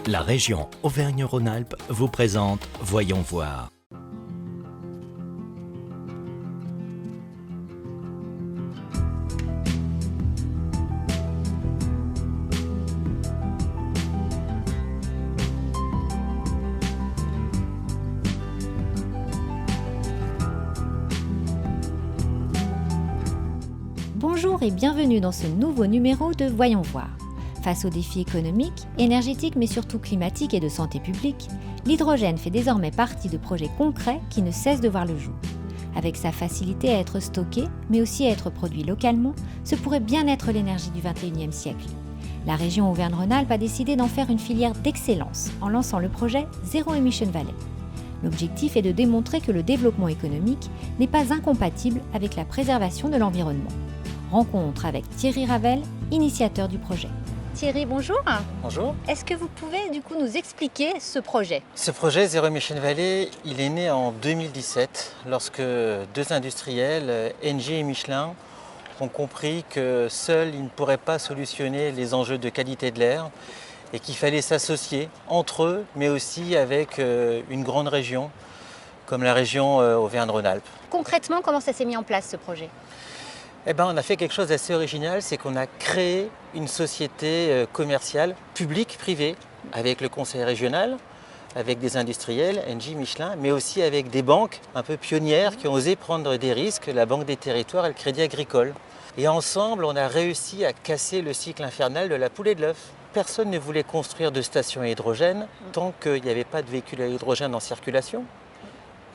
La région Auvergne-Rhône-Alpes vous présente Voyons voir. Bonjour et bienvenue dans ce nouveau numéro de Voyons voir. Face aux défis économiques, énergétiques mais surtout climatiques et de santé publique, l'hydrogène fait désormais partie de projets concrets qui ne cessent de voir le jour. Avec sa facilité à être stocké, mais aussi à être produit localement, ce pourrait bien être l'énergie du XXIe siècle. La région Auvergne-Rhône-Alpes a décidé d'en faire une filière d'excellence en lançant le projet Zero Emission Valley. L'objectif est de démontrer que le développement économique n'est pas incompatible avec la préservation de l'environnement. Rencontre avec Thierry Ravel, initiateur du projet. Thierry, bonjour. Bonjour. Est-ce que vous pouvez du coup nous expliquer ce projet ? Ce projet Zero Emission Valley, il est né en 2017 lorsque deux industriels, Engie et Michelin, ont compris que seuls ils ne pourraient pas solutionner les enjeux de qualité de l'air et qu'il fallait s'associer entre eux, mais aussi avec une grande région comme la région Auvergne-Rhône-Alpes. Concrètement, comment ça s'est mis en place ce projet ? On a fait quelque chose d'assez original, c'est qu'on a créé une société commerciale publique-privée avec le conseil régional, avec des industriels, Engie, Michelin, mais aussi avec des banques un peu pionnières qui ont osé prendre des risques, la Banque des Territoires et le Crédit Agricole. Et ensemble, on a réussi à casser le cycle infernal de la poule et de l'œuf. Personne ne voulait construire de stations à hydrogène tant qu'il n'y avait pas de véhicules à hydrogène en circulation.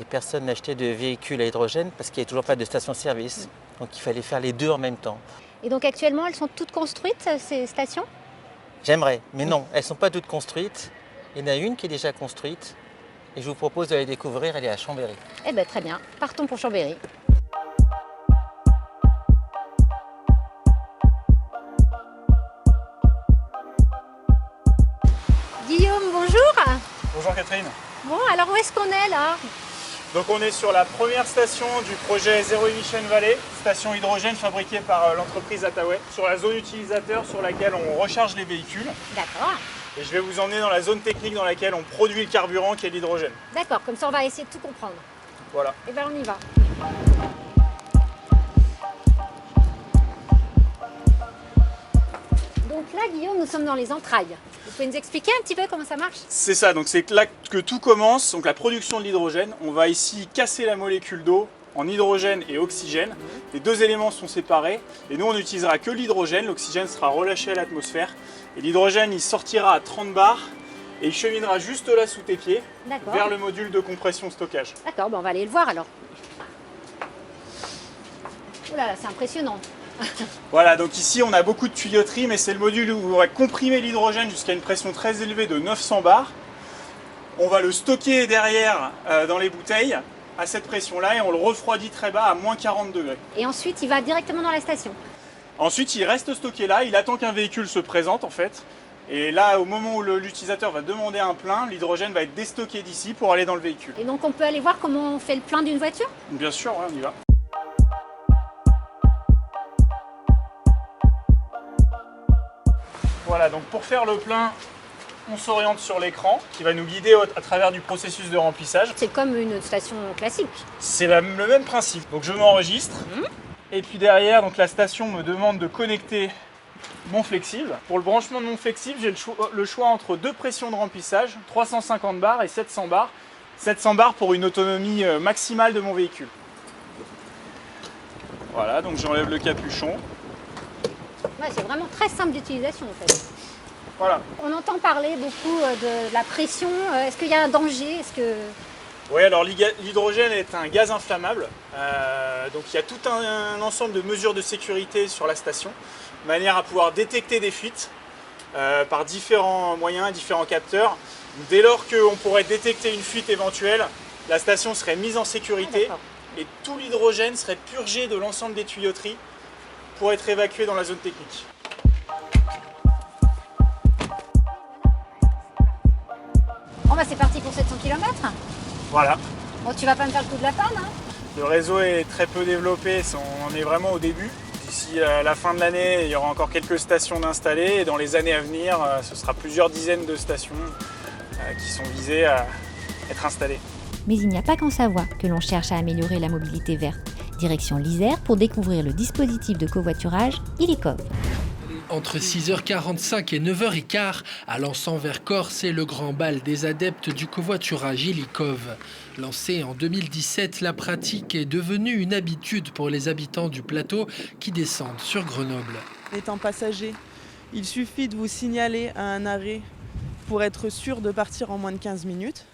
Et personne n'achetait de véhicules à hydrogène parce qu'il n'y avait toujours pas de station-service. Donc il fallait faire les deux en même temps. Et donc actuellement, elles sont toutes construites, ces stations ? J'aimerais, mais non, elles ne sont pas toutes construites. Il y en a une qui est déjà construite et je vous propose de la découvrir, elle est à Chambéry. Eh bien très bien, partons pour Chambéry. Guillaume, bonjour. Bonjour Catherine. Bon, alors où est-ce qu'on est là ? Donc on est sur la première station du projet Zero Emission Valley, station hydrogène fabriquée par l'entreprise Attaway, sur la zone utilisateur sur laquelle on recharge les véhicules. D'accord. Et je vais vous emmener dans la zone technique dans laquelle on produit le carburant qui est l'hydrogène. D'accord, comme ça on va essayer de tout comprendre. Voilà. Et bien on y va. Donc là Guillaume, nous sommes dans les entrailles. Vous pouvez nous expliquer un petit peu comment ça marche ? C'est ça, donc c'est là que tout commence, donc la production de l'hydrogène. On va ici casser la molécule d'eau en hydrogène et oxygène. Les deux éléments sont séparés et nous on n'utilisera que l'hydrogène, l'oxygène sera relâché à l'atmosphère. Et l'hydrogène il sortira à 30 bars et il cheminera juste là sous tes pieds vers le module de compression stockage. D'accord, on va aller le voir alors. Oh là là, c'est impressionnant. Voilà, donc ici on a beaucoup de tuyauterie, mais c'est le module où on va comprimer l'hydrogène jusqu'à une pression très élevée de 900 bars. On va le stocker derrière dans les bouteilles à cette pression-là et on le refroidit très bas à moins 40 degrés. Et ensuite, il va directement dans la station. Ensuite, il reste stocké là, il attend qu'un véhicule se présente en fait. Et là, au moment où l'utilisateur va demander un plein, l'hydrogène va être déstocké d'ici pour aller dans le véhicule. Et donc on peut aller voir comment on fait le plein d'une voiture ? Bien sûr, ouais, on y va. Voilà, donc pour faire le plein, on s'oriente sur l'écran qui va nous guider à travers du processus de remplissage. C'est comme une station classique. C'est le même principe. Donc je m'enregistre et puis derrière, donc la station me demande de connecter mon flexible. Pour le branchement de mon flexible, j'ai le choix entre deux pressions de remplissage, 350 bars et 700 bars. 700 bars pour une autonomie maximale de mon véhicule. Voilà, donc j'enlève le capuchon. Ouais, c'est vraiment très simple d'utilisation en fait. Voilà. On entend parler beaucoup de la pression. Est-ce qu'il y a un danger ? Oui, alors l'hydrogène est un gaz inflammable. Donc il y a tout un ensemble de mesures de sécurité sur la station, de manière à pouvoir détecter des fuites par différents moyens, différents capteurs. Dès lors qu'on pourrait détecter une fuite éventuelle, la station serait mise en sécurité et tout l'hydrogène serait purgé de l'ensemble des tuyauteries pour être évacué dans la zone technique. Bon bah c'est parti pour 700 km. Voilà. Bon, tu vas pas me faire le coup de la panne, hein ? Le réseau est très peu développé, on en est vraiment au début. D'ici la fin de l'année, il y aura encore quelques stations d'installer et dans les années à venir, ce sera plusieurs dizaines de stations qui sont visées à être installées. Mais il n'y a pas qu'en Savoie que l'on cherche à améliorer la mobilité verte. Direction l'Isère pour découvrir le dispositif de covoiturage Illikov. Entre 6h45 et 9h15, à Lançon-Vercors, c'est le grand bal des adeptes du covoiturage Illikov. Lancée en 2017, la pratique est devenue une habitude pour les habitants du plateau qui descendent sur Grenoble. Étant passager, il suffit de vous signaler à un arrêt pour être sûr de partir en moins de 15 minutes.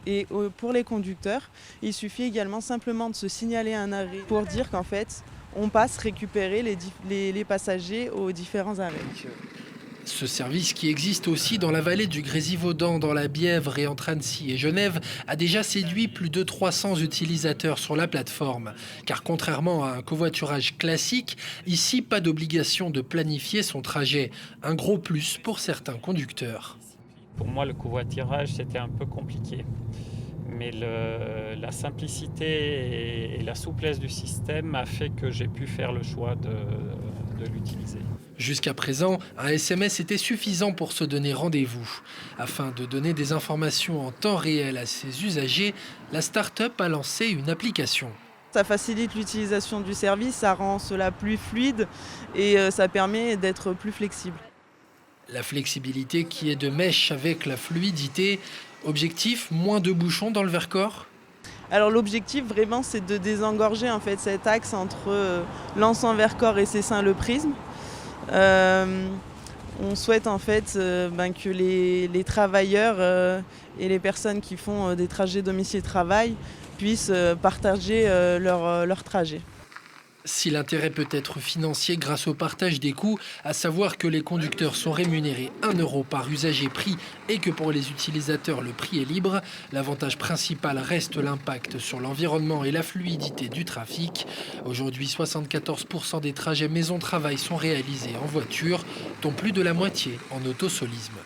Et pour les conducteurs, il suffit également simplement de se signaler à un arrêt pour dire qu'en fait, on passe récupérer les passagers aux différents arrêts. Ce service, qui existe aussi dans la vallée du Grésivaudan, dans la Bièvre et entre Annecy et Genève, a déjà séduit plus de 300 utilisateurs sur la plateforme. Car contrairement à un covoiturage classique, ici, pas d'obligation de planifier son trajet. Un gros plus pour certains conducteurs. Pour moi, le covoiturage, c'était un peu compliqué. Mais la simplicité et la souplesse du système a fait que j'ai pu faire le choix de l'utiliser. Jusqu'à présent, un SMS était suffisant pour se donner rendez-vous. Afin de donner des informations en temps réel à ses usagers, la start-up a lancé une application. Ça facilite l'utilisation du service, ça rend cela plus fluide et ça permet d'être plus flexible. La flexibilité qui est de mèche avec la fluidité. Objectif, moins de bouchons dans le Vercors ? Alors l'objectif vraiment c'est de désengorger en fait cet axe entre Lançon-Vercors et Cessin-le-Prisme. On souhaite en fait que les travailleurs et les personnes qui font des trajets domicile-travail puissent partager leur trajet. Si l'intérêt peut être financier grâce au partage des coûts, à savoir que les conducteurs sont rémunérés 1 € par usager pris et que pour les utilisateurs le prix est libre, l'avantage principal reste l'impact sur l'environnement et la fluidité du trafic. Aujourd'hui, 74% des trajets maison-travail sont réalisés en voiture, dont plus de la moitié en autosolisme.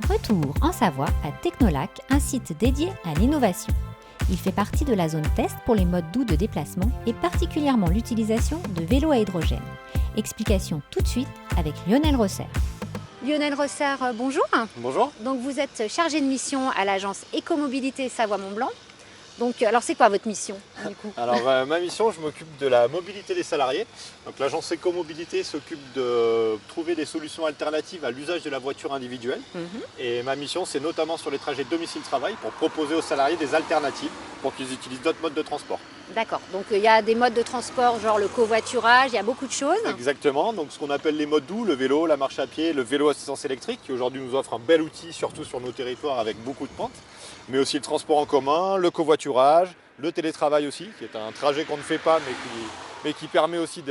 Retour en Savoie à Technolac, un site dédié à l'innovation. Il fait partie de la zone test pour les modes doux de déplacement et particulièrement l'utilisation de vélos à hydrogène. Explication tout de suite avec Lionel Rosser. Lionel Rosser, bonjour. Bonjour. Donc vous êtes chargé de mission à l'agence Écomobilité Savoie-Mont-Blanc. Donc, alors c'est quoi votre mission du coup? Alors ma mission, je m'occupe de la mobilité des salariés. Donc l'agence Écomobilité s'occupe de trouver des solutions alternatives à l'usage de la voiture individuelle. Et ma mission, c'est notamment sur les trajets domicile-travail pour proposer aux salariés des alternatives pour qu'ils utilisent d'autres modes de transport. D'accord, donc il y a des modes de transport, genre le covoiturage, il y a beaucoup de choses. Exactement, donc ce qu'on appelle les modes doux, le vélo, la marche à pied, le vélo assistance électrique, qui aujourd'hui nous offre un bel outil, surtout sur nos territoires avec beaucoup de pentes, mais aussi le transport en commun, le covoiturage, le télétravail aussi, qui est un trajet qu'on ne fait pas, mais qui permet aussi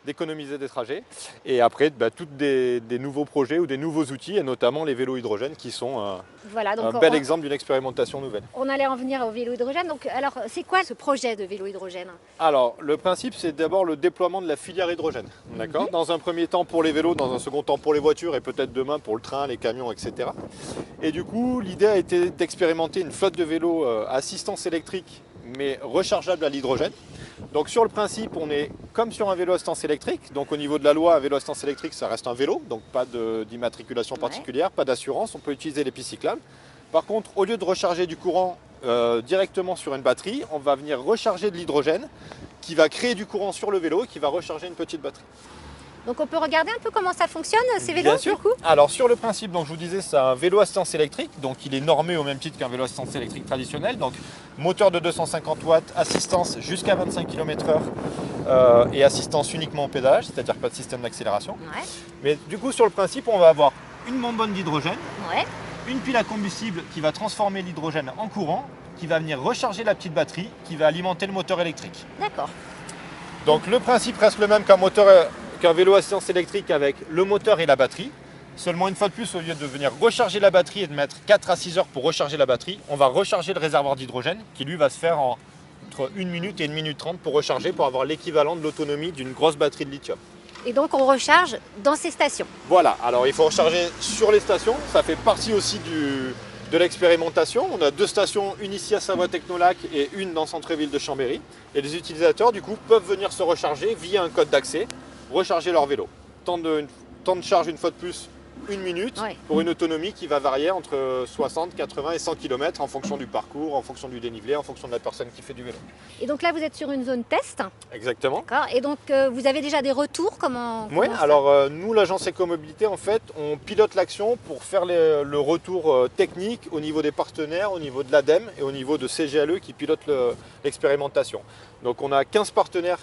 d'économiser des trajets. Et après, tous des nouveaux projets ou des nouveaux outils, et notamment les vélos hydrogènes, qui sont voilà, donc un bel exemple d'une expérimentation nouvelle. On allait en venir au vélo hydrogène. Donc, alors, c'est quoi ce projet de vélo hydrogène? Alors, le principe, c'est d'abord le déploiement de la filière hydrogène. D'accord. Dans un premier temps pour les vélos, dans un second temps pour les voitures, et peut-être demain pour le train, les camions, etc. Et du coup, l'idée a été d'expérimenter une flotte de vélos assistance électrique, mais rechargeable à l'hydrogène. Donc sur le principe, on est comme sur un vélo assistance électrique. Donc au niveau de la loi, un vélo assistance électrique, ça reste un vélo, donc pas d'immatriculation particulière, pas d'assurance, on peut utiliser les pistes cyclables. Par contre, au lieu de recharger du courant directement sur une batterie, on va venir recharger de l'hydrogène qui va créer du courant sur le vélo et qui va recharger une petite batterie. Donc on peut regarder un peu comment ça fonctionne, ces vélos? Bien sûr. Du coup. Alors sur le principe, donc, je vous disais, c'est un vélo assistance électrique, donc il est normé au même titre qu'un vélo assistance électrique traditionnel. Donc moteur de 250 watts, assistance jusqu'à 25 km/h et assistance uniquement au pédalage, c'est-à-dire pas de système d'accélération. Ouais. Mais du coup sur le principe, on va avoir une bonbonne d'hydrogène, Ouais. une pile à combustible qui va transformer l'hydrogène en courant, qui va venir recharger la petite batterie, qui va alimenter le moteur électrique. D'accord. Donc le principe reste le même qu'un vélo assistance électrique avec le moteur et la batterie. Seulement une fois de plus, au lieu de venir recharger la batterie et de mettre 4 à 6 heures pour recharger la batterie, on va recharger le réservoir d'hydrogène qui lui va se faire entre 1 minute et 1 minute 30 pour recharger, pour avoir l'équivalent de l'autonomie d'une grosse batterie de lithium. Et donc on recharge dans ces stations. Voilà, alors il faut recharger sur les stations, ça fait partie aussi de de l'expérimentation. On a 2 stations, une ici à Savoie Technolac et une dans le centre-ville de Chambéry. Et les utilisateurs du coup peuvent venir se recharger via un code d'accès, recharger leur vélo. Temps de charge une fois de plus, 1 minute, pour une autonomie qui va varier entre 60, 80 et 100 km en fonction du parcours, en fonction du dénivelé, en fonction de la personne qui fait du vélo. Et donc là, vous êtes sur une zone test. Exactement. D'accord. Et donc, vous avez déjà des retours? Oui, alors nous, l'agence Écomobilité, en fait, on pilote l'action pour faire le retour technique au niveau des partenaires, au niveau de l'ADEME et au niveau de CGLE qui pilotent l'expérimentation. Donc on a 15 partenaires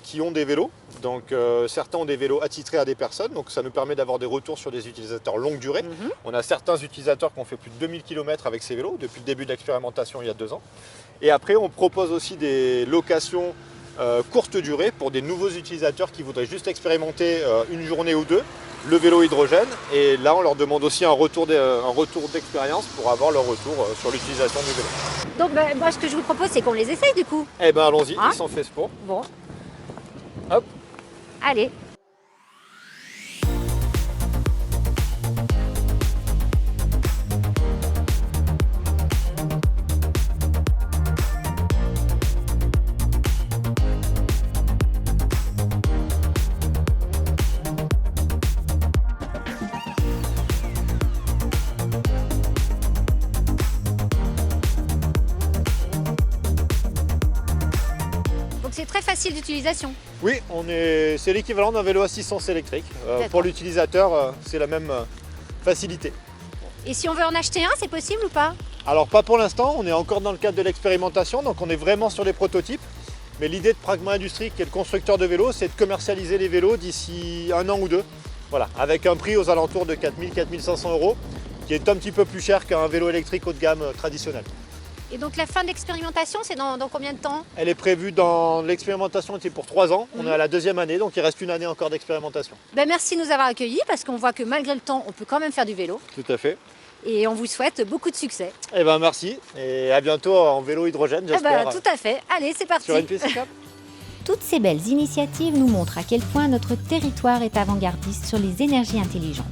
qui ont des vélos. Donc certains ont des vélos attitrés à des personnes, donc ça nous permet d'avoir des retours sur des utilisateurs longue durée. On a certains utilisateurs qui ont fait plus de 2000 km avec ces vélos depuis le début de l'expérimentation il y a 2 ans. Et après on propose aussi des locations courte durée pour des nouveaux utilisateurs qui voudraient juste expérimenter une journée ou 2 le vélo hydrogène. Et là on leur demande aussi un retour d'expérience pour avoir leur retour sur l'utilisation du vélo. Donc moi ce que je vous propose c'est qu'on les essaye du coup. Eh ben allons-y, ils sont faits pour. Bon. Hop. Allez. C'est très facile d'utilisation. Oui, c'est l'équivalent d'un vélo assistance électrique. Pour l'utilisateur, c'est la même facilité. Et si on veut en acheter un, c'est possible ou pas? Alors pas pour l'instant, on est encore dans le cadre de l'expérimentation, donc on est vraiment sur les prototypes. Mais l'idée de Pragma Industrie, qui est le constructeur de vélos, c'est de commercialiser les vélos d'ici 1 an ou 2. Voilà, avec un prix aux alentours de 4 000 – 4 500 €, qui est un petit peu plus cher qu'un vélo électrique haut de gamme traditionnel. Et donc la fin de l'expérimentation, c'est dans combien de temps? Elle est prévue l'expérimentation était pour 3 ans. On est à la 2e année, donc il reste 1 année encore d'expérimentation. Merci de nous avoir accueillis parce qu'on voit que malgré le temps, on peut quand même faire du vélo. Tout à fait. Et on vous souhaite beaucoup de succès. Merci et à bientôt en vélo hydrogène, j'espère. Tout à fait. Allez, c'est parti. Sur une piste cyclable. Toutes ces belles initiatives nous montrent à quel point notre territoire est avant-gardiste sur les énergies intelligentes.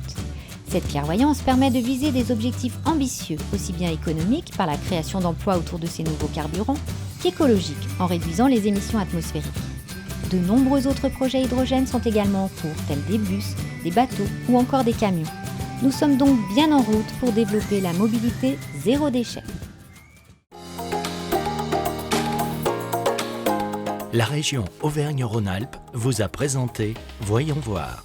Cette clairvoyance permet de viser des objectifs ambitieux, aussi bien économiques par la création d'emplois autour de ces nouveaux carburants, qu'écologiques en réduisant les émissions atmosphériques. De nombreux autres projets hydrogènes sont également en cours, tels des bus, des bateaux ou encore des camions. Nous sommes donc bien en route pour développer la mobilité zéro déchet. La région Auvergne-Rhône-Alpes vous a présenté Voyons voir.